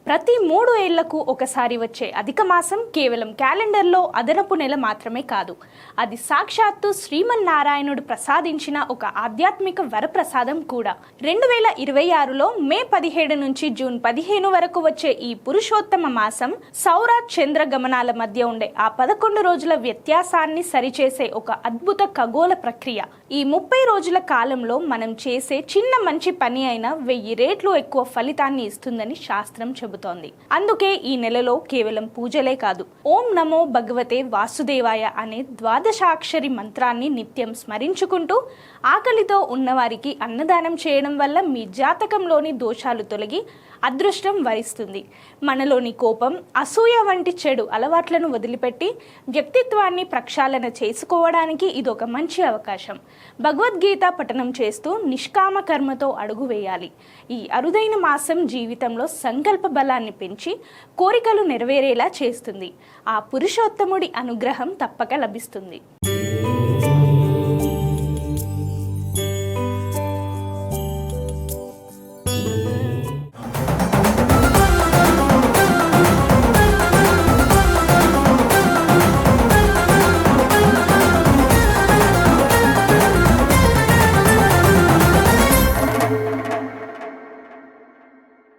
ప్రతి 3 ఏళ్లకు ఒకసారి వచ్చే అధిక మాసం కేవలం క్యాలెండర్లో అదనపు నెల మాత్రమే కాదు, అది సాక్షాత్తు శ్రీమన్నారాయణుడు ప్రసాదించిన ఒక ఆధ్యాత్మిక వరప్రసాదం కూడా. 2026లో మే 17 నుంచి జూన్ 15 వరకు వచ్చే ఈ పురుషోత్తమ మాసం సౌర చంద్ర గమనాల మధ్య ఉండే ఆ 11 రోజుల వ్యత్యాసాన్ని సరిచేసే ఒక అద్భుత ఖగోళ ప్రక్రియ. ఈ 30 రోజుల కాలంలో మనం చేసే చిన్న మంచి పని అయినా 1000 రెట్లు ఎక్కువ ఫలితాన్ని ఇస్తుందని శాస్త్రం చెబుతోంది. అందుకే ఈ నెలలో కేవలం పూజలే కాదు, ఓం నమో భగవతే వాసుదేవాయ అనే ద్వాదశాక్షరి మంత్రాన్ని నిత్యం స్మరించుకుంటూ ఆకలితో ఉన్నవారికి అన్నదానం చేయడం వల్ల మీ జాతకంలోని దోషాలు తొలగి అదృష్టం వరిస్తుంది. మనలోని కోపం, అసూయ వంటి చెడు అలవాట్లను వదిలిపెట్టి వ్యక్తిత్వాన్ని ప్రక్షాళన చేసుకోవడానికి ఇదొక మంచి అవకాశం. భగవద్గీత పఠనం చేస్తూ నిష్కామ కర్మతో అడుగు వేయాలి. ఈ అరుదైన మాసం జీవితంలో సంకల్ప బలాన్ని పెంచి కోరికలు నెరవేరేలా చేస్తుంది. ఆ పురుషోత్తముడి అనుగ్రహం తప్పక లభిస్తుంది.